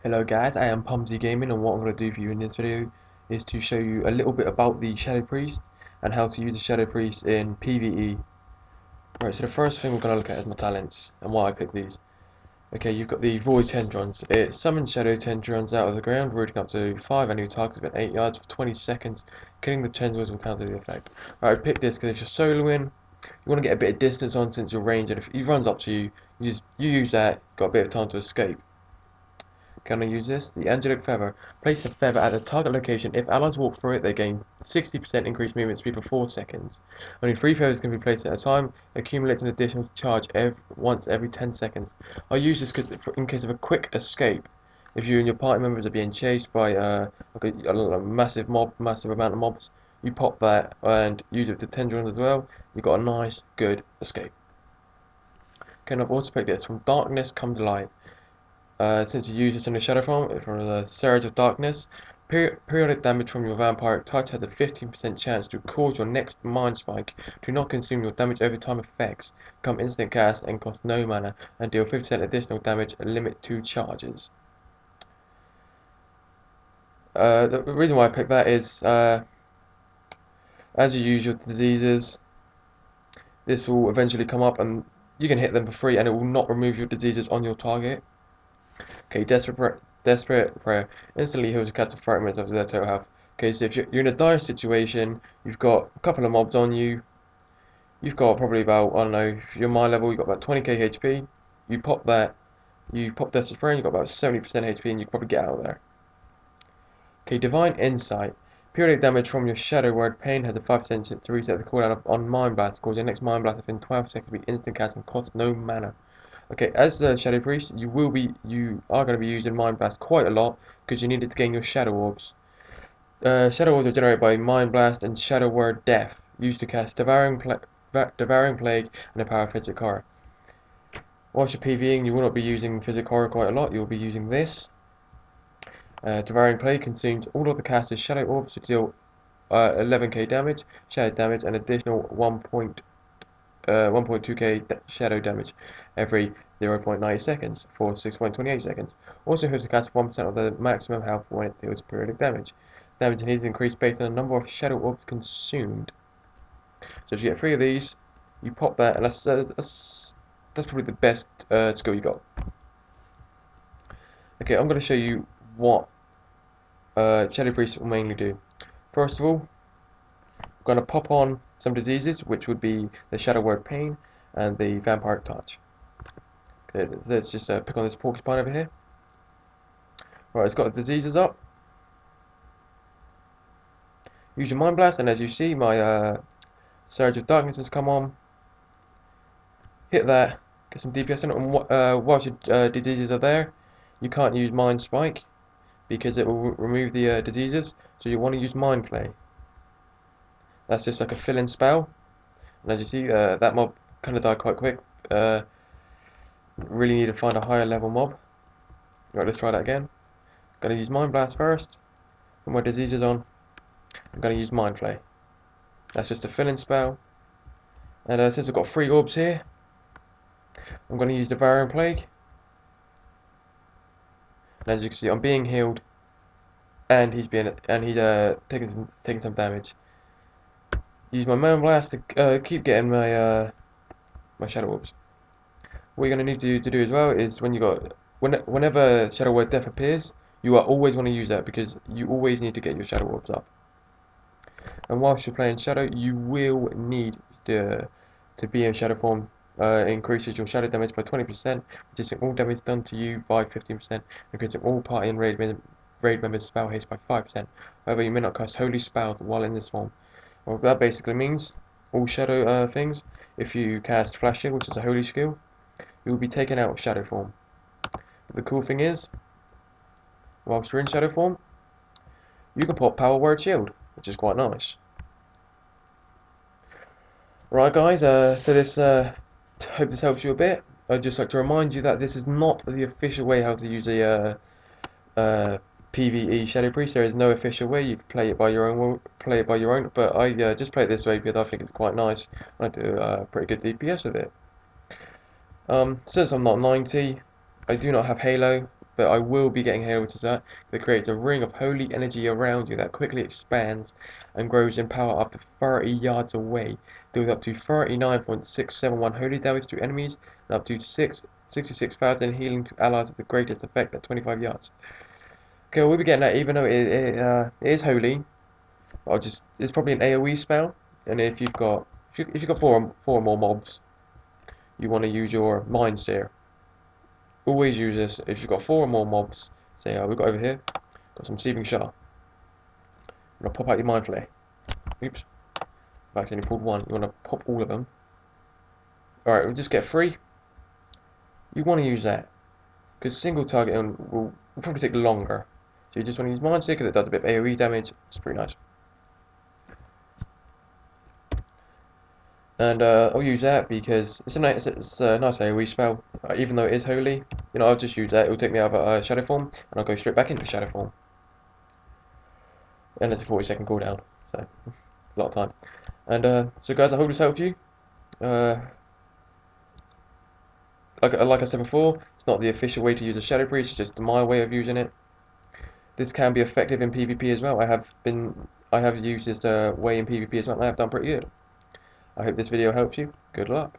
Hello guys, I am Pumsy Gaming, and what I'm going to do for you in this video is to show you a little bit about the Shadow Priest and how to use the Shadow Priest in PvE. Right, so the first thing we're going to look at is my talents and why I picked these. Okay, you've got the Void Tendrons. It summons Shadow Tendrons out of the ground, rooting up to 5 enemy targets within 8 yards for 20 seconds. Killing the Tendrils will counter the effect. Right, I picked this because if you're soloing, you want to get a bit of distance on since you're ranged, and if he runs up to you, you use that, got a bit of time to escape. Can I use this? The Angelic Feather. Place a feather at the target location. If allies walk through it, they gain 60% increased movement speed for 4 seconds. Only 3 feathers can be placed at a time. Accumulates an additional charge once every 10 seconds. I use this in case of a quick escape. If you and your party members are being chased by like a massive amount of mobs, you pop that and use it to Tendrons as well. You've got a nice, good escape. Okay, and I've also picked this. From darkness comes light. Since you use this in the Shadow form, from the Surge of Darkness, periodic damage from your Vampiric Touch has a 15% chance to cause your next Mind Spike to not consume your damage over time effects, become instant cast and cost no mana, and deal 50% additional damage, limit 2 charges. The reason why I picked that is, as you use your diseases, this will eventually come up and you can hit them for free and it will not remove your diseases on your target. Okay, Desperate Prayer. Instantly heals a cat of 30 minutes after their total health. Okay, so if you're in a dire situation, you've got a couple of mobs on you, you've got probably about, I don't know, if you're my level, you've got about 20k HP, you pop that, you pop Desperate Prayer, and you've got about 70% HP, and you can probably get out of there. Okay, Divine Insight. Periodic damage from your Shadow Word Pain has a 5% chance to reset the cooldown on Mind Blast, cause your next Mind Blast within 12 seconds to be instant cast and cost no mana. Okay, as the Shadow Priest, you are going to be using Mind Blast quite a lot because you need it to gain your Shadow Orbs. Shadow Orbs are generated by Mind Blast and Shadow Word Death, used to cast Devouring Plague and the power of Physic Horror. Whilst you're PvEing, you will not be using Physic Horror quite a lot. You'll be using this. Devouring Plague consumes all of the caster's Shadow Orbs to deal 11k damage, shadow damage, and additional 1.2k shadow damage every 0.90 seconds for 6.28 seconds. Also has to cast 1% of the maximum health when it deals periodic damage. Damage needs to increase based on the number of shadow orbs consumed. So if you get 3 of these, you pop that, and that's probably the best skill you got. Okay, I'm going to show you what Shadow Priest will mainly do. First of all, I'm going to pop on some diseases, which would be the Shadow Word Pain and the Vampiric Touch. Okay, let's just pick on this porcupine over here. Right, it's got the diseases up. Use your Mind Blast, and as you see, my Surge of Darkness has come on. Hit that, get some DPS in it, and whilst your diseases are there, you can't use Mind Spike because it will remove the diseases, so you want to use Mind Flay. That's just like a fill-in spell, and as you see, that mob kind of died quite quick. Really need to find a higher level mob. Right, let's try that again. Gonna use Mind Blast first. Put my diseases on. I'm gonna use Mind Flay. That's just a fill-in spell. And since I've got 3 orbs here, I'm gonna use Devouring Plague. And as you can see, I'm being healed, and he's taking some damage. Use my Mind Blast to keep getting my my Shadow Orbs. What you're gonna need to do as well is whenever Shadow Word Death appears, you are always want to use that because you always need to get your Shadow Orbs up. And whilst you're playing Shadow, you will need to be in Shadow form. Increases your shadow damage by 20%, reducing all damage done to you by 15%, increasing all party and raid members' spell haste by 5%. However, you may not cast holy spells while in this form. Well, that basically means all shadow things. If you cast Flash Shield, which is a holy skill, you will be taken out of shadow form. But the cool thing is, whilst you're in shadow form, you can pop Power Word Shield, which is quite nice. Right, guys. So this hope this helps you a bit. I'd just like to remind you that this is not the official way how to use a PvE Shadow Priest. There is no official way. You can play it by your own. But I just play it this way because I think it's quite nice. I do pretty good DPS with it. Since I'm not 90, I do not have Halo, but I will be getting Halo to that. It creates a ring of holy energy around you that quickly expands and grows in power up to 30 yards away. Deals up to 39.671 holy damage to enemies and up to 66,000 healing to allies with the greatest effect at 25 yards. Okay, we'll be getting that even though it is holy. It's probably an AoE spell, and if you've got four or more mobs, you want to use your Mind Seer. Always use this if you've got four or more mobs. Say, we've got over here, got some Seething Shell. I'm gonna pop out your Mind Flare. Oops, I've accidentally pulled one. You want to pop all of them. Alright, we'll just get three. You want to use that, because single targeting will probably take longer. So you just want to use Mind Seer because it does a bit of AoE damage. It's pretty nice. And I'll use that because it's a nice AoE spell, even though it is holy. You know, I'll just use that. It'll take me out of shadow form, and I'll go straight back into shadow form. And it's a 40-second cooldown, so a lot of time. And so guys, I hope this helped you. Like I said before, it's not the official way to use a Shadow Priest. It's just my way of using it. This can be effective in PvP as well. I have used this way in PvP as well, and I have done pretty good. I hope this video helps you. Good luck.